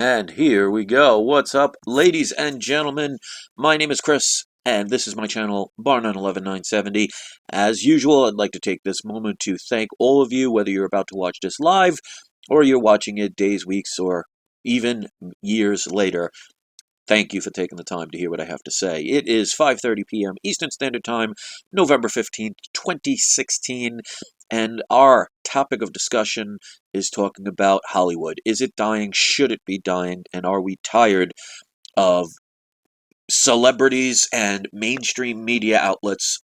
And here we go. What's up, ladies and gentlemen? My name is Chris, and this is my channel, Bar911970. As usual, I'd like to take this moment to thank all of you, whether you're about to watch this live or you're watching it days, weeks, or even years later. Thank you for taking the time to hear what I have to say. It is 5:30 p.m. Eastern Standard Time, November 15th, 2016, and our topic of discussion is talking about Hollywood. Is it dying? Should it be dying? And are we tired of celebrities and mainstream media outlets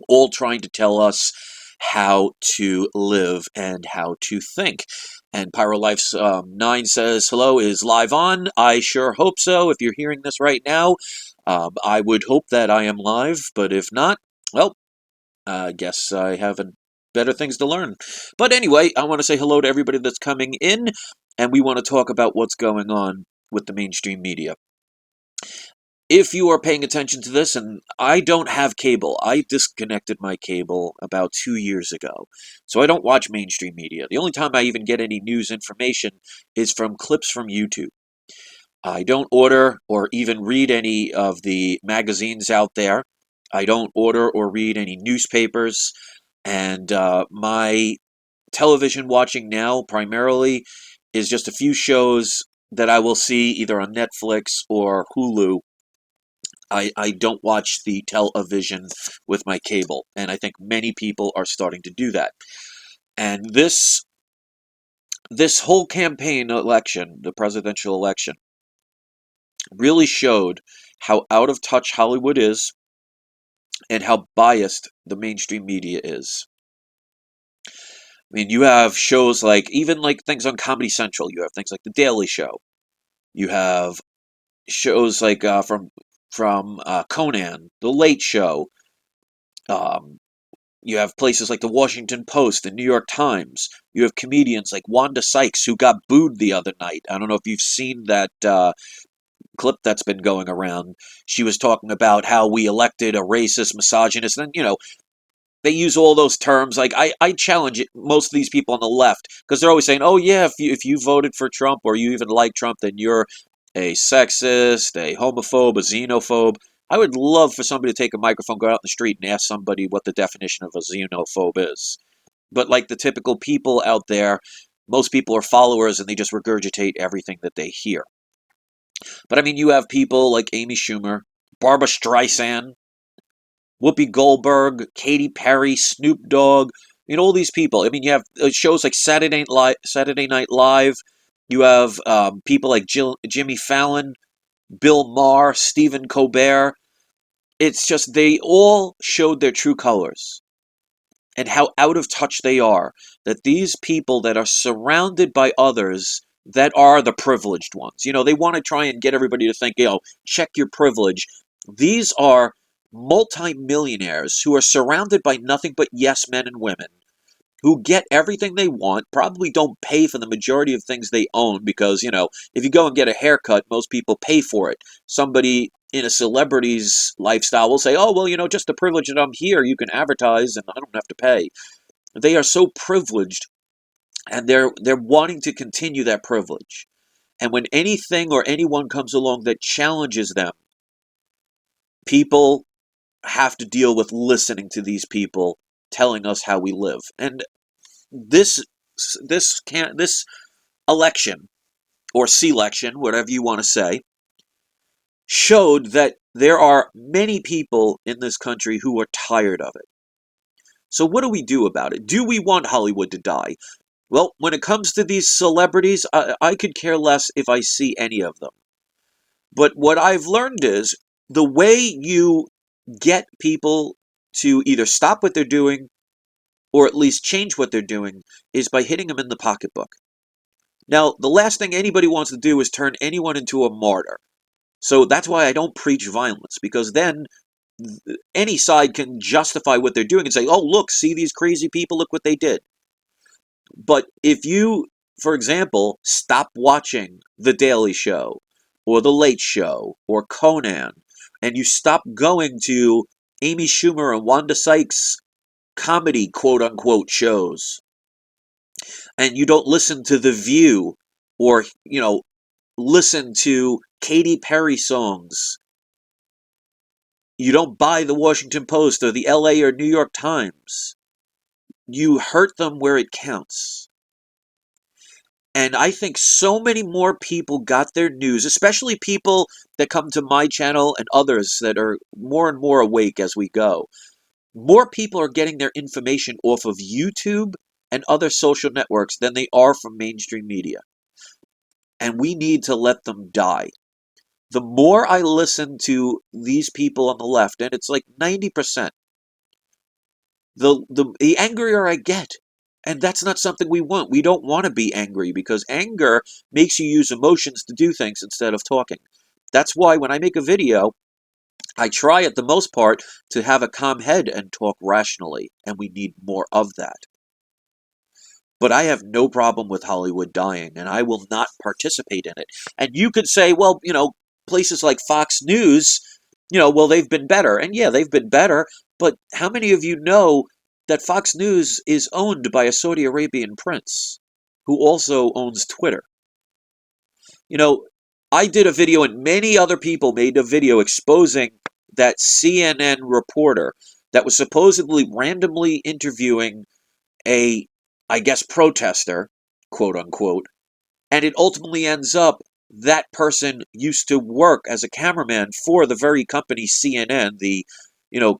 all trying to tell us how to live and how to think? And Pyrolife's 9 says, hello, is live on? I sure hope so. If you're hearing this right now, I would hope that I am live, but if not, well, I guess I have better things to learn. But anyway, I want to say hello to everybody that's coming in, and we want to talk about what's going on with the mainstream media. If you are paying attention to this, and I don't have cable, I disconnected my cable about 2 years ago, so I don't watch mainstream media. The only time I even get any news information is from clips from YouTube. I don't order or even read any of the magazines out there. I don't order or read any newspapers, and my television watching now primarily is just a few shows that I will see either on Netflix or Hulu. I don't watch the television with my cable, and I think many people are starting to do that. And this whole campaign election, the presidential election, really showed how out of touch Hollywood is and how biased the mainstream media is. I mean, you have shows like, even like things on Comedy Central, you have things like The Daily Show. You have shows like from Conan, The Late Show. Um, You have places like the Washington Post, the New York Times. You have comedians like Wanda Sykes, who got booed the other night. I don't know if you've seen that clip that's been going around. She was talking about how we elected a racist, misogynist, and, they use all those terms. Like, I challenge it, most of these people on the left, because they're always saying, oh yeah, if you voted for Trump or you even like Trump, then you're a sexist, a homophobe, a xenophobe. I would love for somebody to take a microphone, go out in the street, and ask somebody what the definition of a xenophobe is. But like the typical people out there, most people are followers and they just regurgitate everything that they hear. But I mean, you have people like Amy Schumer, Barbara Streisand, Whoopi Goldberg, Katy Perry, Snoop Dogg, all these people. I mean, you have shows like Saturday Night Live. You have people like Jimmy Fallon, Bill Maher, Stephen Colbert. It's just they all showed their true colors and how out of touch they are. That these people that are surrounded by others that are the privileged ones, they want to try and get everybody to think, check your privilege. These are multimillionaires who are surrounded by nothing but yes men and women who get everything they want, probably don't pay for the majority of things they own because, if you go and get a haircut, most people pay for it. Somebody in a celebrity's lifestyle will say, oh, well, just the privilege that I'm here, you can advertise and I don't have to pay. They are so privileged, and they're wanting to continue that privilege. And when anything or anyone comes along that challenges them, people have to deal with listening to these people telling us how we live. And this election or selection, whatever you want to say, showed that there are many people in this country who are tired of it. So what do we do about it? Do we want Hollywood to die? Well, when it comes to these celebrities, I could care less if I see any of them. But what I've learned is the way you get people to either stop what they're doing or at least change what they're doing is by hitting them in the pocketbook. Now, the last thing anybody wants to do is turn anyone into a martyr. So that's why I don't preach violence, because then any side can justify what they're doing and say, oh, look, see these crazy people, look what they did. But if you, for example, stop watching The Daily Show or The Late Show or Conan, and you stop going to Amy Schumer and Wanda Sykes' comedy quote-unquote shows, and you don't listen to The View or, listen to Katy Perry songs. You don't buy the Washington Post or the LA or New York Times. You hurt them where it counts. And I think so many more people got their news, especially people that come to my channel and others that are more and more awake as we go. More people are getting their information off of YouTube and other social networks than they are from mainstream media. And we need to let them die. The more I listen to these people on the left, and it's like 90%, the angrier I get. And that's not something we want. We don't want to be angry because anger makes you use emotions to do things instead of talking. That's why when I make a video, I try at the most part to have a calm head and talk rationally, and we need more of that. But I have no problem with Hollywood dying, and I will not participate in it. And you could say, well, places like Fox News, well, they've been better. And yeah, they've been better, but how many of you know that Fox News is owned by a Saudi Arabian prince who also owns Twitter? I did a video, and many other people made a video exposing that CNN reporter that was supposedly randomly interviewing a, I guess, protester, quote unquote, and it ultimately ends up that person used to work as a cameraman for the very company CNN, the,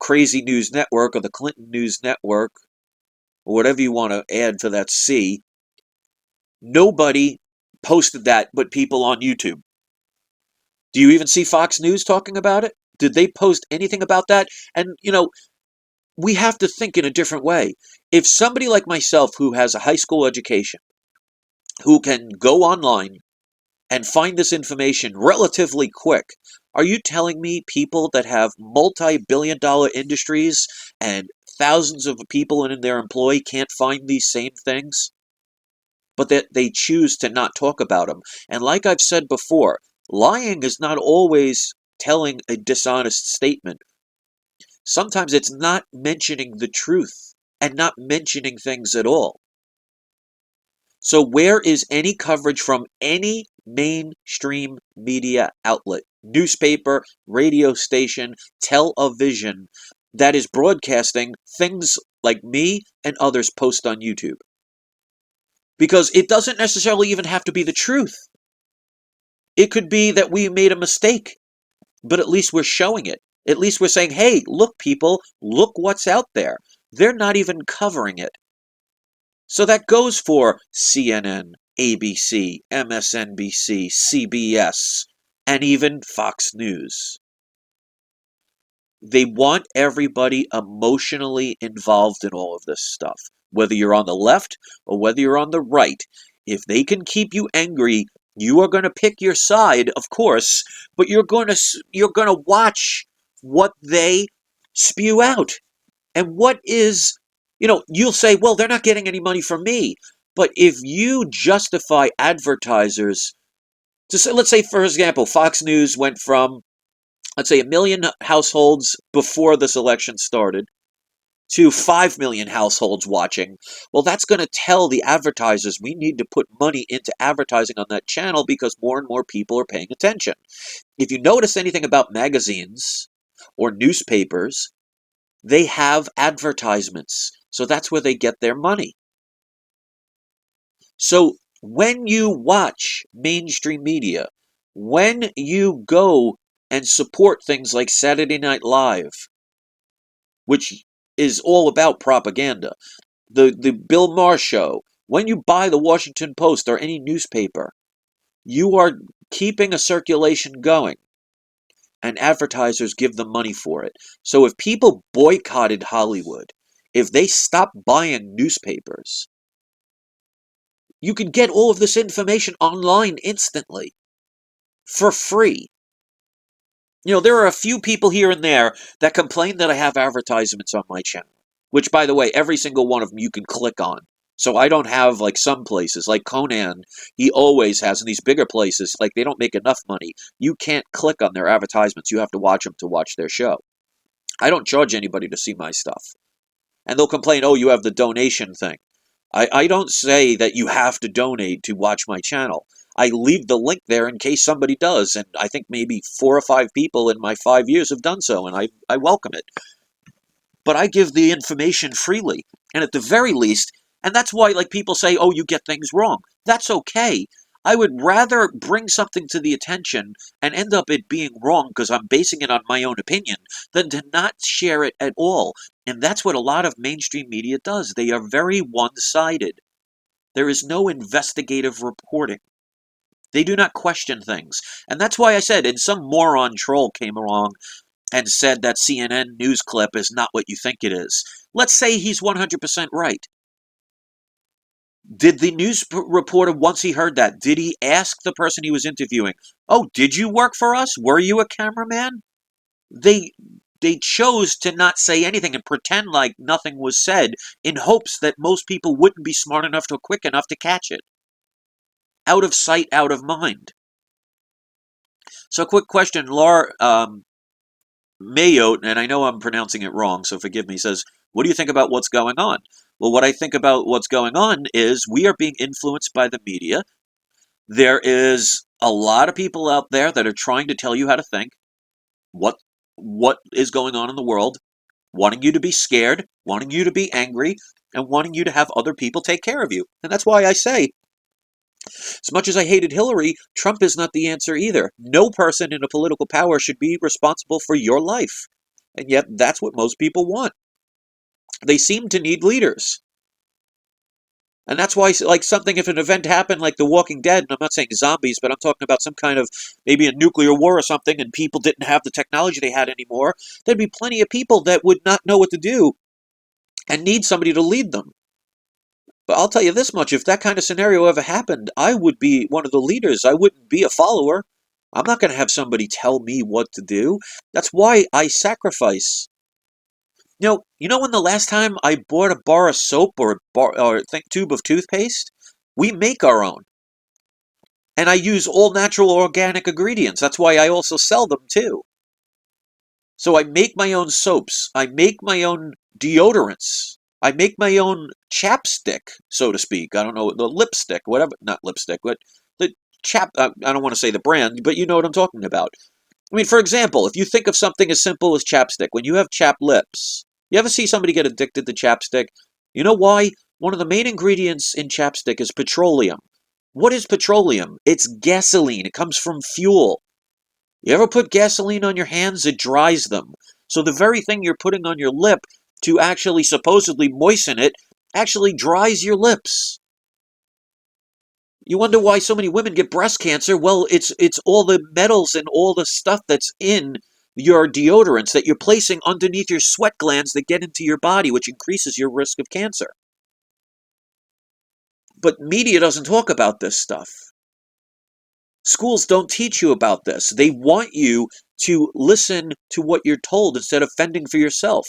crazy news network or the Clinton news network, or whatever you want to add to that C. Nobody posted that but people on YouTube. Do you even see Fox News talking about it? Did they post anything about that? And, we have to think in a different way. If somebody like myself who has a high school education, who can go online and find this information relatively quick, are you telling me people that have multi-billion-dollar industries and thousands of people in their employ can't find these same things? But that they choose to not talk about them. And like I've said before, lying is not always telling a dishonest statement. Sometimes it's not mentioning the truth and not mentioning things at all. So where is any coverage from any mainstream media outlet, newspaper, radio station, television, that is broadcasting things like me and others post on YouTube? Because it doesn't necessarily even have to be the truth. It could be that we made a mistake, but at least we're showing it. At least we're saying, hey, look, people, look what's out there. They're not even covering it. So that goes for CNN, ABC, MSNBC, CBS, and even Fox News. They want everybody emotionally involved in all of this stuff, whether you're on the left or whether you're on the right. If they can keep you angry, you are going to pick your side, of course, but you're going to watch what they spew out. And what is, you'll say, well, they're not getting any money from me. But if you justify advertisers to say, let's say, for example, Fox News went from, let's say, 1 million households before this election started to 5 million households watching. Well, that's going to tell the advertisers we need to put money into advertising on that channel because more and more people are paying attention. If you notice anything about magazines or newspapers, they have advertisements. So that's where they get their money. So when you watch mainstream media, when you go and support things like Saturday Night Live, which is all about propaganda, the Bill Maher show, when you buy the Washington Post or any newspaper, you are keeping a circulation going. And advertisers give them money for it. So if people boycotted Hollywood, if they stopped buying newspapers, you can get all of this information online instantly, for free. There are a few people here and there that complain that I have advertisements on my channel, which, by the way, every single one of them you can click on. So I don't have, like, some places, like Conan, he always has, in these bigger places, like, they don't make enough money. You can't click on their advertisements. You have to watch them to watch their show. I don't charge anybody to see my stuff. And they'll complain, oh, you have the donation thing. I don't say that you have to donate to watch my channel. I leave the link there in case somebody does, and I think maybe 4 or 5 people in my 5 years have done so, and I welcome it. But I give the information freely, and at the very least, and that's why like people say, oh, you get things wrong. That's okay. I would rather bring something to the attention and end up it being wrong because I'm basing it on my own opinion than to not share it at all. And that's what a lot of mainstream media does. They are very one-sided. There is no investigative reporting. They do not question things. And that's why I said, and some moron troll came along and said that CNN news clip is not what you think it is. Let's say he's 100% right. Did the news reporter, once he heard that, did he ask the person he was interviewing, oh, did you work for us? Were you a cameraman? They chose to not say anything and pretend like nothing was said in hopes that most people wouldn't be smart enough or quick enough to catch it. Out of sight, out of mind. So quick question, Laura Mayotte, and I know I'm pronouncing it wrong, so forgive me, says, what do you think about what's going on? Well, what I think about what's going on is we are being influenced by the media. There is a lot of people out there that are trying to tell you how to think, what is going on in the world, wanting you to be scared, wanting you to be angry, and wanting you to have other people take care of you. And that's why I say, as much as I hated Hillary, Trump is not the answer either. No person in a political power should be responsible for your life. And yet, that's what most people want. They seem to need leaders. And that's why, like, something, if an event happened like The Walking Dead, and I'm not saying zombies, but I'm talking about some kind of, maybe a nuclear war or something, and people didn't have the technology they had anymore, there'd be plenty of people that would not know what to do and need somebody to lead them. But I'll tell you this much, if that kind of scenario ever happened, I would be one of the leaders. I wouldn't be a follower. I'm not going to have somebody tell me what to do. That's why I sacrifice. You know when the last time I bought a bar of soap or tube of toothpaste? We make our own. And I use all natural organic ingredients. That's why I also sell them too. So I make my own soaps. I make my own deodorants. I make my own chapstick, so to speak. I don't know, the lipstick, whatever. Not lipstick, but the I don't want to say the brand, but you know what I'm talking about. I mean, for example, if you think of something as simple as chapstick, when you have chapped lips, you ever see somebody get addicted to chapstick? You know why? One of the main ingredients in chapstick is petroleum. What is petroleum? It's gasoline. It comes from fuel. You ever put gasoline on your hands? It dries them. So the very thing you're putting on your lip to actually supposedly moisten it actually dries your lips. You wonder why so many women get breast cancer? Well, it's all the metals and all the stuff that's in your deodorants that you're placing underneath your sweat glands that get into your body, which increases your risk of cancer. But media doesn't talk about this stuff. Schools don't teach you about this. They want you to listen to what you're told instead of fending for yourself.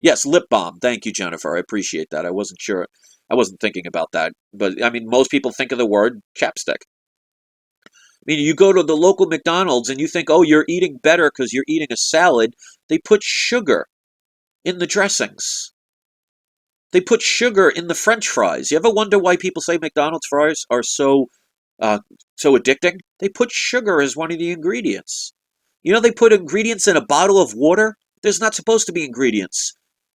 Yes, lip balm. Thank you, Jennifer. I appreciate that. I wasn't sure. I wasn't thinking about that. But, I mean, most people think of the word chapstick. I mean, you go to the local McDonald's and you think, oh, you're eating better because you're eating a salad. They put sugar in the dressings. They put sugar in the French fries. You ever wonder why people say McDonald's fries are so addicting? They put sugar as one of the ingredients. You know they put ingredients in a bottle of water? There's not supposed to be ingredients.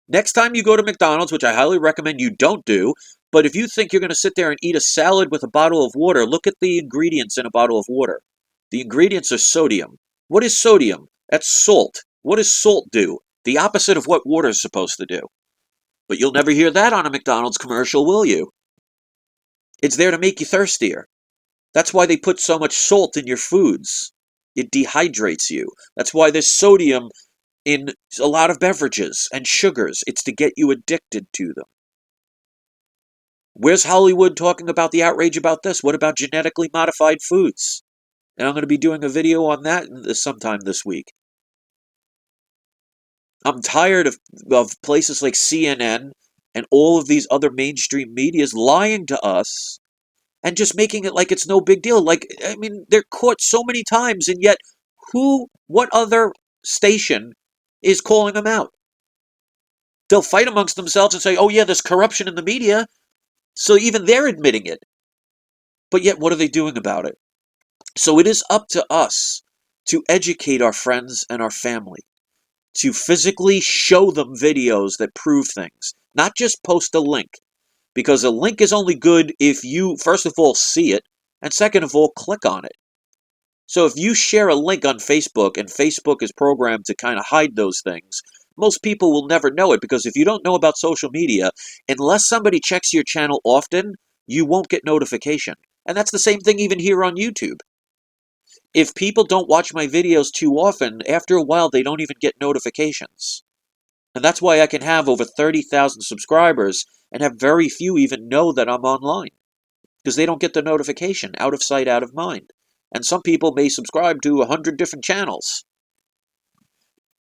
Next time you go to McDonald's, which I highly recommend you don't do, but if you think you're going to sit there and eat a salad with a bottle of water, look at the ingredients in a bottle of water. The ingredients are sodium. What is sodium? That's salt. What does salt do? The opposite of what water is supposed to do. But you'll never hear that on a McDonald's commercial, will you? It's there to make you thirstier. That's why they put so much salt in your foods. It dehydrates you. That's why there's sodium in a lot of beverages and sugars. It's to get you addicted to them. Where's Hollywood talking about the outrage about this? What about genetically modified foods? And I'm going to be doing a video on that sometime this week. I'm tired of places like CNN and all of these other mainstream medias lying to us and just making it like it's no big deal. Like, I mean, they're caught so many times, and yet what other station is calling them out? They'll fight amongst themselves and say, oh yeah, there's corruption in the media. So even they're admitting it. But yet, what are they doing about it? So it is up to us to educate our friends and our family, to physically show them videos that prove things, not just post a link, because a link is only good if you, first of all, see it, and second of all, click on it. So if you share a link on Facebook and Facebook is programmed to kind of hide those things, most people will never know it, because if you don't know about social media, unless somebody checks your channel often, you won't get notification. And that's the same thing even here on YouTube. If people don't watch my videos too often, after a while they don't even get notifications. And that's why I can have over 30,000 subscribers and have very few even know that I'm online, because they don't get the notification. Out of sight, out of mind. And some people may subscribe to 100 different channels.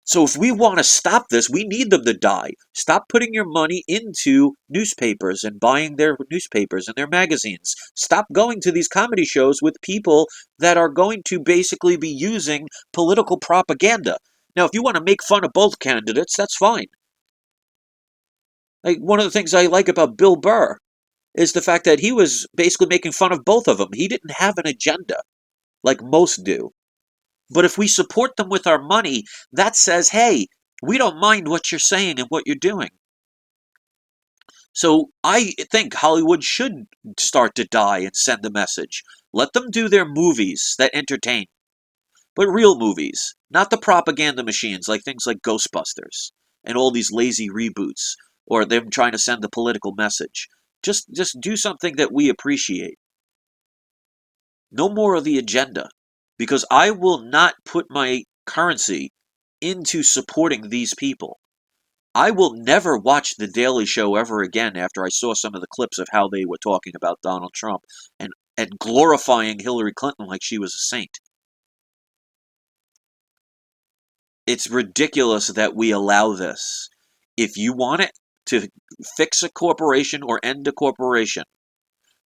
So if we want to stop this, we need them to die. Stop putting your money into newspapers and buying their newspapers and their magazines. Stop going to these comedy shows with people that are going to basically be using political propaganda. Now, if you want to make fun of both candidates, that's fine. Like, one of the things I like about Bill Burr is the fact that he was basically making fun of both of them. He didn't have an agenda like most do. But if we support them with our money, that says, hey, we don't mind what you're saying and what you're doing. So I think Hollywood should start to die and send a message. Let them do their movies that entertain, but real movies, not the propaganda machines like things like Ghostbusters and all these lazy reboots, or them trying to send a political message. Just do something that we appreciate. No more of the agenda, because I will not put my currency into supporting these people. I will never watch The Daily Show ever again after I saw some of the clips of how they were talking about Donald Trump and glorifying Hillary Clinton like she was a saint. It's ridiculous that we allow this. If you want it to fix a corporation or end a corporation,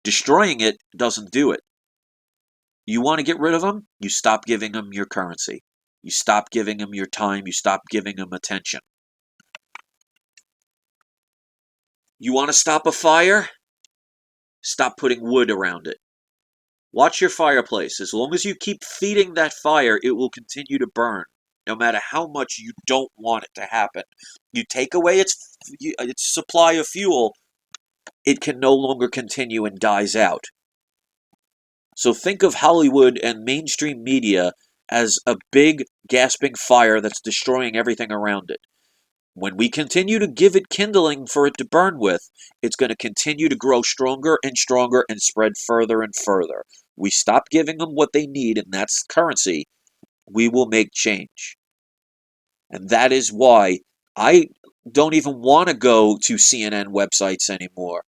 destroying it doesn't do it. You want to get rid of them? You stop giving them your currency. You stop giving them your time. You stop giving them attention. You want to stop a fire? Stop putting wood around it. Watch your fireplace. As long as you keep feeding that fire, it will continue to burn, no matter how much you don't want it to happen. You take away its supply of fuel, it can no longer continue and dies out. So think of Hollywood and mainstream media as a big, gasping fire that's destroying everything around it. When we continue to give it kindling for it to burn with, it's going to continue to grow stronger and stronger and spread further and further. We stop giving them what they need, and that's currency. We will make change. And that is why I don't even want to go to CNN websites anymore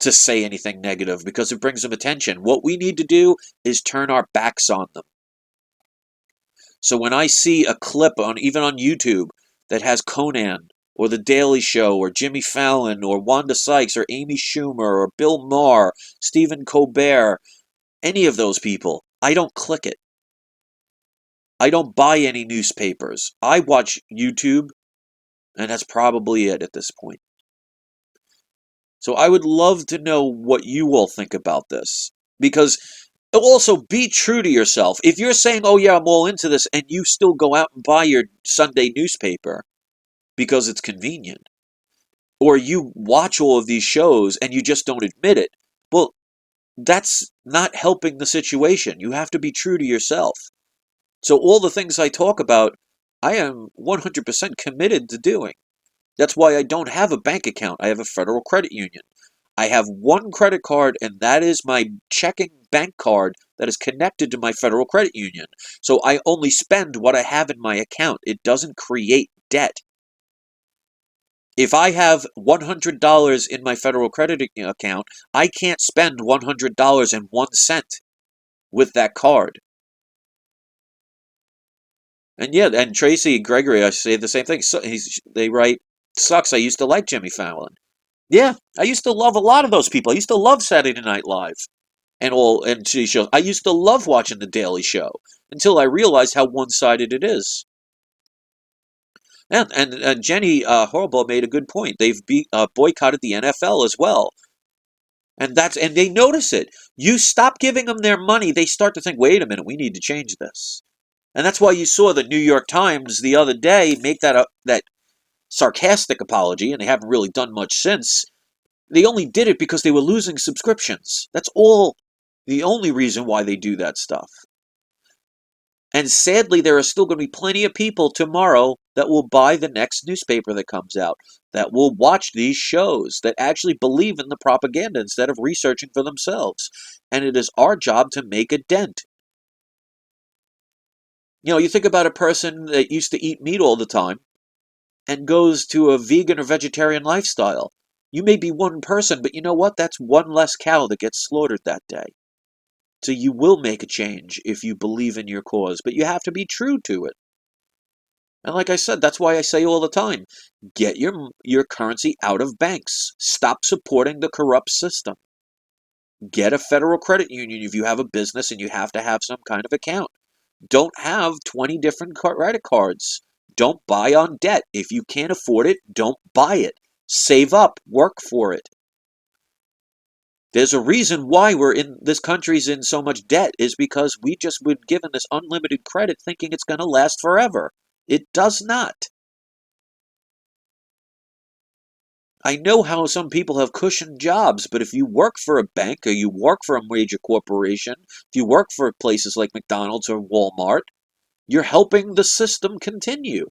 to say anything negative, because it brings them attention. What we need to do is turn our backs on them. So when I see a clip even on YouTube that has Conan or The Daily Show or Jimmy Fallon or Wanda Sykes or Amy Schumer or Bill Maher, Stephen Colbert, any of those people, I don't click it. I don't buy any newspapers. I watch YouTube, and that's probably it at this point. So I would love to know what you all think about this, because also be true to yourself. If you're saying, oh yeah, I'm all into this, and you still go out and buy your Sunday newspaper because it's convenient, or you watch all of these shows and you just don't admit it, well, that's not helping the situation. You have to be true to yourself. So all the things I talk about, I am 100% committed to doing. That's why I don't have a bank account. I have a federal credit union. I have one credit card, and that is my checking bank card that is connected to my federal credit union. So I only spend what I have in my account. It doesn't create debt. If I have $100 in my federal credit account, I can't spend $100.01 with that card. And yeah, and Tracy Gregory, I say the same thing. So they write, sucks, I used to like Jimmy Fallon. Yeah, I used to love a lot of those people. I used to love Saturday Night Live and TV shows. I used to love watching The Daily Show until I realized how one-sided it is. And Jenny Horrible made a good point. They've boycotted the NFL as well. And they notice it. You stop giving them their money, they start to think, wait a minute, we need to change this. And that's why you saw the New York Times the other day make that sarcastic apology, and they haven't really done much since. They only did it because they were losing subscriptions. That's all. The only reason why they do that stuff. And sadly, there are still going to be plenty of people tomorrow that will buy the next newspaper that comes out, that will watch these shows, that actually believe in the propaganda instead of researching for themselves. And it is our job to make a dent. You know, you think about a person that used to eat meat all the time and goes to a vegan or vegetarian lifestyle. You may be one person, but you know what? That's one less cow that gets slaughtered that day. So you will make a change if you believe in your cause, but you have to be true to it. And like I said, that's why I say all the time, get your currency out of banks. Stop supporting the corrupt system. Get a federal credit union if you have a business and you have to have some kind of account. Don't have 20 different credit cards. Don't buy on debt. If you can't afford it, don't buy it. Save up. Work for it. There's a reason why this country's in so much debt, is because we just been given this unlimited credit thinking it's going to last forever. It does not. I know how some people have cushioned jobs, but if you work for a bank or you work for a major corporation, if you work for places like McDonald's or Walmart, you're helping the system continue.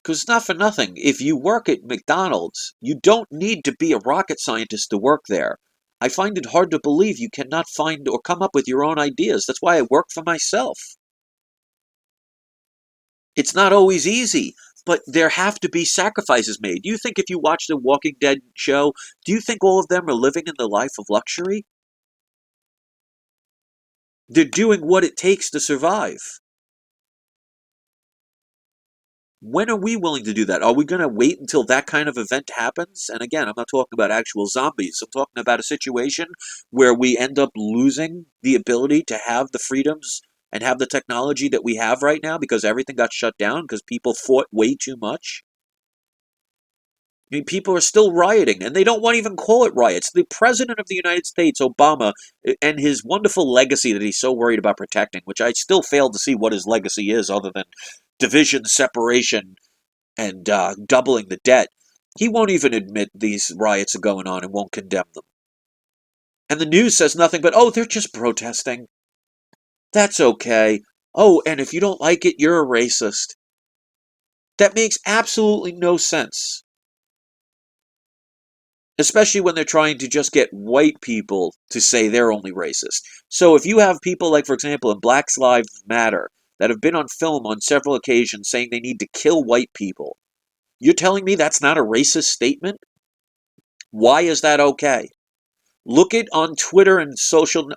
Because not for nothing, if you work at McDonald's, you don't need to be a rocket scientist to work there. I find it hard to believe you cannot find or come up with your own ideas. That's why I work for myself. It's not always easy, but there have to be sacrifices made. Do you think if you watch the Walking Dead show, do you think all of them are living in the life of luxury? They're doing what it takes to survive. When are we willing to do that? Are we going to wait until that kind of event happens? And again, I'm not talking about actual zombies. I'm talking about a situation where we end up losing the ability to have the freedoms and have the technology that we have right now because everything got shut down because people fought way too much. I mean, people are still rioting, and they don't want to even call it riots. The President of the United States, Obama, and his wonderful legacy that he's so worried about protecting, which I still fail to see what his legacy is other than division, separation, and doubling the debt. He won't even admit these riots are going on and won't condemn them. And the news says nothing but, oh, they're just protesting. That's okay. Oh, and if you don't like it, you're a racist. That makes absolutely no sense. Especially when they're trying to just get white people to say they're only racist. So if you have people like, for example, in Black Lives Matter, that have been on film on several occasions saying they need to kill white people, you're telling me that's not a racist statement? Why is that okay? Look at on Twitter and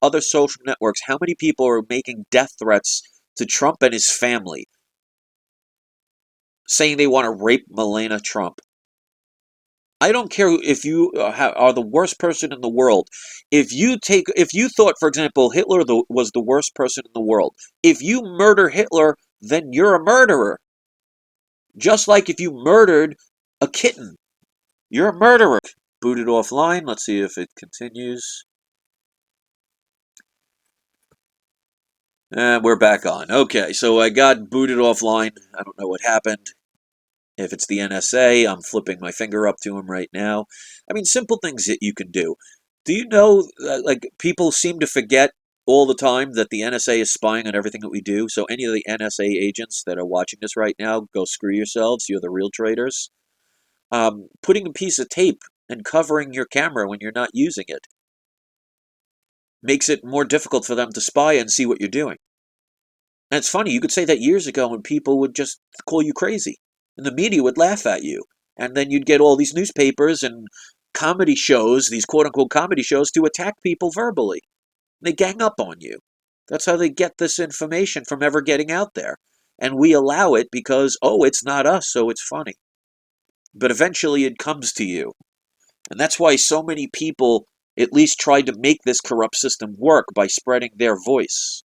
other social networks how many people are making death threats to Trump and his family, saying they want to rape Melania Trump. I don't care if you are the worst person in the world. If you thought, for example, Hitler was the worst person in the world, if you murder Hitler, then you're a murderer. Just like if you murdered a kitten, you're a murderer. Booted offline. Let's see if it continues. And we're back on. Okay, so I got booted offline. I don't know what happened. If it's the NSA, I'm flipping my finger up to him right now. I mean, simple things that you can do. Do you know, like, people seem to forget all the time that the NSA is spying on everything that we do? So any of the NSA agents that are watching this right now, go screw yourselves. You're the real traitors. Putting a piece of tape and covering your camera when you're not using it makes it more difficult for them to spy and see what you're doing. And it's funny, you could say that years ago and people would just call you crazy. And the media would laugh at you. And then you'd get all these newspapers and comedy shows, these quote-unquote comedy shows, to attack people verbally. They gang up on you. That's how they get this information from ever getting out there. And we allow it because, oh, it's not us, so it's funny. But eventually it comes to you. And that's why so many people at least tried to make this corrupt system work by spreading their voice.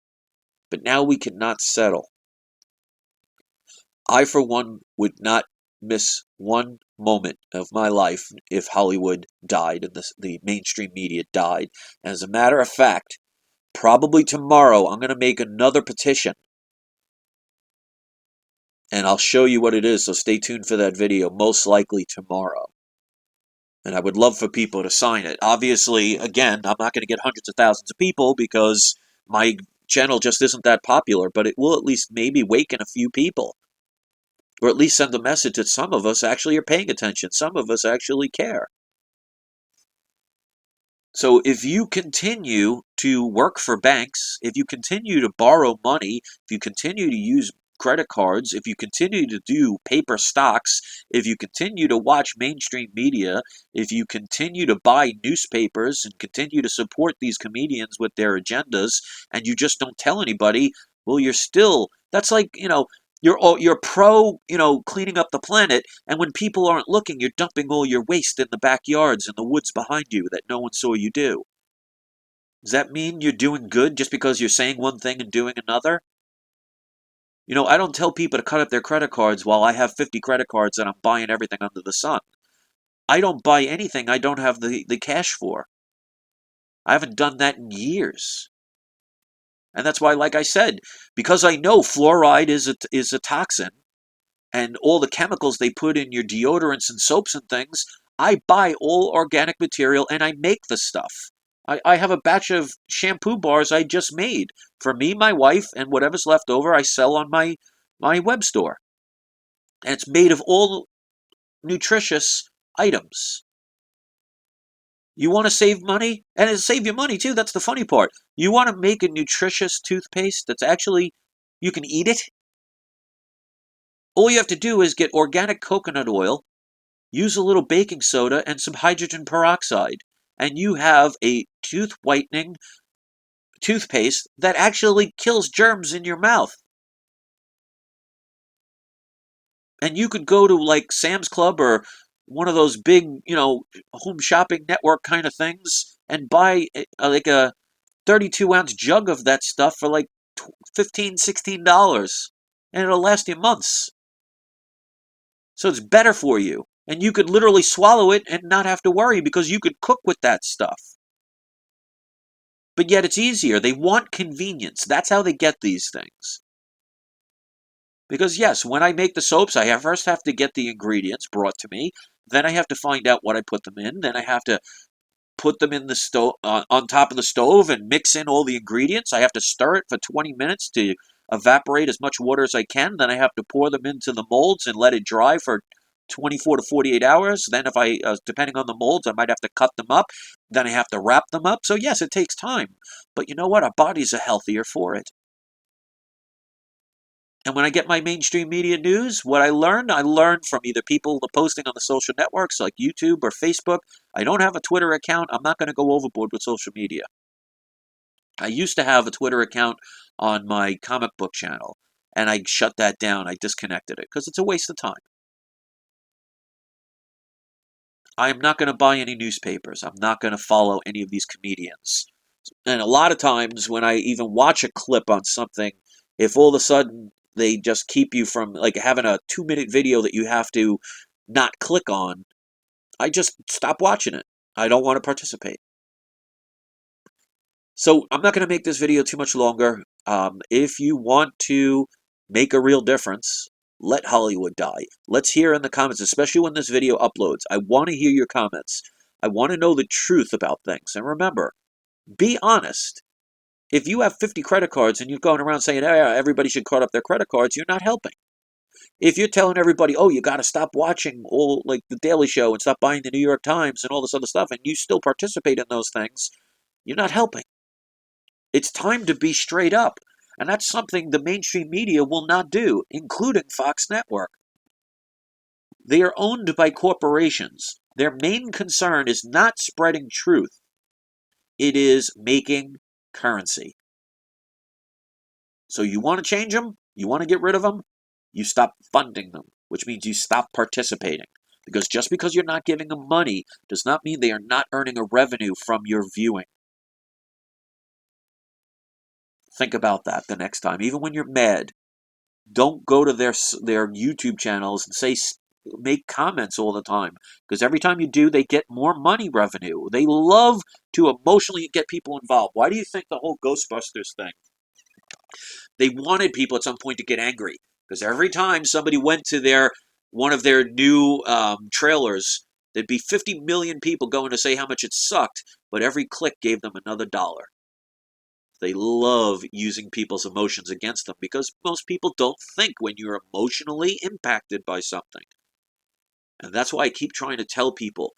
But now we cannot settle. I, for one, would not miss one moment of my life if Hollywood died and the mainstream media died. And as a matter of fact, probably tomorrow I'm going to make another petition. And I'll show you what it is, so stay tuned for that video, most likely tomorrow. And I would love for people to sign it. Obviously, again, I'm not going to get hundreds of thousands of people because my channel just isn't that popular, but it will at least maybe waken a few people. Or at least send a message that some of us actually are paying attention. Some of us actually care. So if you continue to work for banks, if you continue to borrow money, if you continue to use credit cards, if you continue to do paper stocks, if you continue to watch mainstream media, if you continue to buy newspapers and continue to support these comedians with their agendas, and you just don't tell anybody, well, you're still, that's like, you're pro, cleaning up the planet, and when people aren't looking, you're dumping all your waste in the backyards and the woods behind you that no one saw you do. Does that mean you're doing good just because you're saying one thing and doing another? I don't tell people to cut up their credit cards while I have 50 credit cards and I'm buying everything under the sun. I don't buy anything I don't have the cash for. I haven't done that in years. And that's why, like I said, because I know fluoride is a toxin, and all the chemicals they put in your deodorants and soaps and things, I buy all organic material and I make the stuff. I have a batch of shampoo bars I just made for me, my wife, and whatever's left over I sell on my web store. And it's made of all nutritious items. You want to save money? And it'll save you money too, that's the funny part. You want to make a nutritious toothpaste that's actually, you can eat it? All you have to do is get organic coconut oil, use a little baking soda and some hydrogen peroxide, and you have a tooth whitening toothpaste that actually kills germs in your mouth. And you could go to like Sam's Club or one of those big, home shopping network kind of things and buy like a 32-ounce jug of that stuff for like $15, $16. And it'll last you months. So it's better for you. And you could literally swallow it and not have to worry because you could cook with that stuff. But yet it's easier. They want convenience. That's how they get these things. Because yes, when I make the soaps, I first have to get the ingredients brought to me. Then I have to find out what I put them in. Then I have to put them in the stove on top of the stove and mix in all the ingredients. I have to stir it for 20 minutes to evaporate as much water as I can. Then I have to pour them into the molds and let it dry for 24 to 48 hours. Then if depending on the molds, I might have to cut them up. Then I have to wrap them up. So yes, it takes time. But you know what? Our bodies are healthier for it. And when I get my mainstream media news, what I learn from either people posting on the social networks like YouTube or Facebook. I don't have a Twitter account. I'm not going to go overboard with social media. I used to have a Twitter account on my comic book channel, and I shut that down. I disconnected it because it's a waste of time. I'm not going to buy any newspapers. I'm not going to follow any of these comedians. And a lot of times when I even watch a clip on something, if all of a sudden they just keep you from like having a 2-minute video that you have to not click on, I just stop watching it. I don't want to participate. So I'm not going to make this video too much longer. If you want to make a real difference, let Hollywood die. Let's hear in the comments, especially when this video uploads. I want to hear your comments. I want to know the truth about things. And remember, be honest. If you have 50 credit cards and you're going around saying, hey, everybody should cut up their credit cards, you're not helping. If you're telling everybody, oh, you got to stop watching all like The Daily Show and stop buying the New York Times and all this other stuff, and you still participate in those things, you're not helping. It's time to be straight up. And that's something the mainstream media will not do, including Fox Network. They are owned by corporations. Their main concern is not spreading truth. It is making currency. So you want to change them? You want to get rid of them? You stop funding them, which means you stop participating. Because just because you're not giving them money does not mean they are not earning a revenue from your viewing. Think about that the next time. Even when you're mad, don't go to their YouTube channels and say make comments all the time, because every time you do, they get more money revenue. They love to emotionally get people involved. Why do you think the whole Ghostbusters thing? They wanted people at some point to get angry, because every time somebody went to one of their new trailers, there'd be 50 million people going to say how much it sucked, but every click gave them another dollar. They love using people's emotions against them, because most people don't think when you're emotionally impacted by something. And that's why I keep trying to tell people,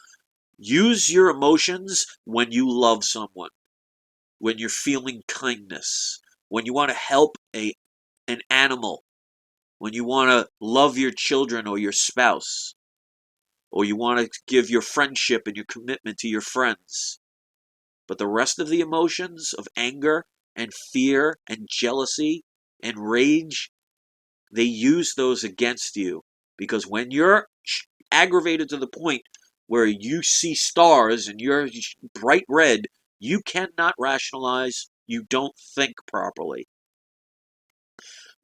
use your emotions when you love someone, when you're feeling kindness, when you want to help an animal, when you want to love your children or your spouse, or you want to give your friendship and your commitment to your friends. But the rest of the emotions of anger and fear and jealousy and rage, they use those against you. Because when you're aggravated to the point where you see stars and you're bright red, you cannot rationalize, you don't think properly.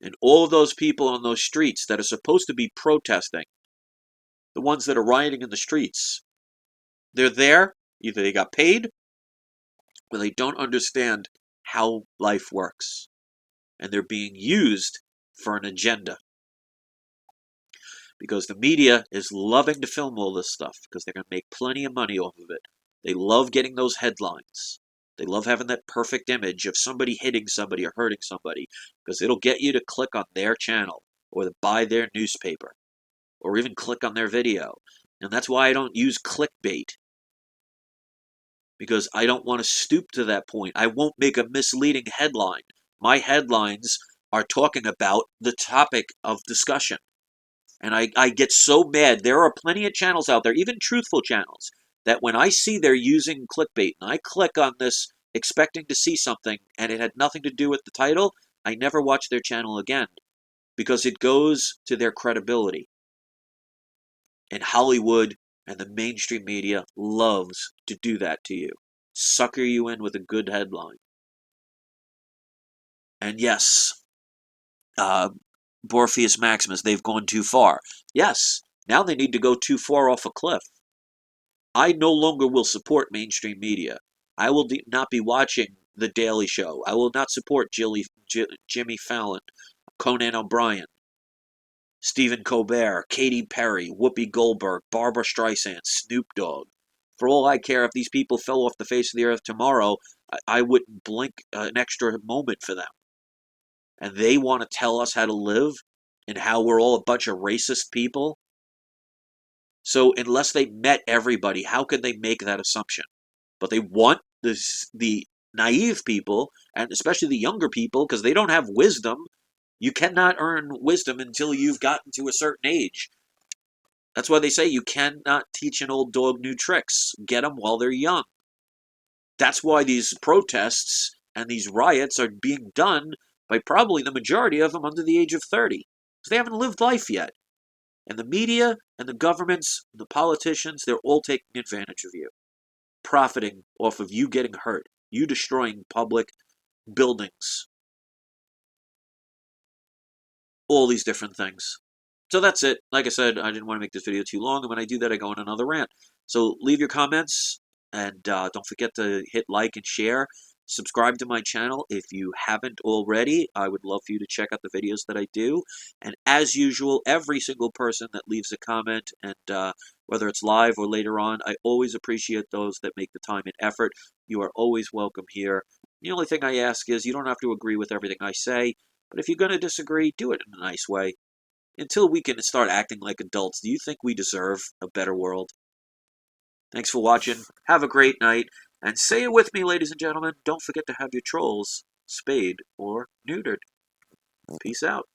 And all of those people on those streets that are supposed to be protesting, the ones that are rioting in the streets, they're there, either they got paid or they don't understand how life works. And they're being used for an agenda. Because the media is loving to film all this stuff, because they're going to make plenty of money off of it. They love getting those headlines. They love having that perfect image of somebody hitting somebody or hurting somebody, because it'll get you to click on their channel or to buy their newspaper or even click on their video. And that's why I don't use clickbait, because I don't want to stoop to that point. I won't make a misleading headline. My headlines are talking about the topic of discussion. And I get so mad. There are plenty of channels out there, even truthful channels, that when I see they're using clickbait and I click on this expecting to see something and it had nothing to do with the title, I never watch their channel again, because it goes to their credibility. And Hollywood and the mainstream media loves to do that to you. Sucker you in with a good headline. And yes, Morpheus Maximus, they've gone too far. Yes, now they need to go too far off a cliff. I no longer will support mainstream media. I will not be watching The Daily Show. I will not support Jimmy Fallon, Conan O'Brien, Stephen Colbert, Katy Perry, Whoopi Goldberg, Barbara Streisand, Snoop Dogg. For all I care, if these people fell off the face of the earth tomorrow, I wouldn't blink an extra moment for them. And they want to tell us how to live and how we're all a bunch of racist people. So unless they met everybody, how could they make that assumption? But they want the naive people, and especially the younger people, because they don't have wisdom. You cannot earn wisdom until you've gotten to a certain age. That's why they say you cannot teach an old dog new tricks. Get them while they're young. That's why these protests and these riots are being done by probably the majority of them under the age of 30. Because they haven't lived life yet. And the media and the governments, the politicians, they're all taking advantage of you. Profiting off of you getting hurt. You destroying public buildings. All these different things. So that's it. Like I said, I didn't want to make this video too long, and when I do that, I go on another rant. So leave your comments, and don't forget to hit like and share. Subscribe to my channel if you haven't already. I would love for you to check out the videos that I do. And as usual, every single person that leaves a comment, and whether it's live or later on, I always appreciate those that make the time and effort. You are always welcome here. The only thing I ask is you don't have to agree with everything I say, but if you're going to disagree, do it in a nice way. Until we can start acting like adults, do you think we deserve a better world? Thanks for watching. Have a great night. And say it with me, ladies and gentlemen, don't forget to have your trolls spayed or neutered. Peace out.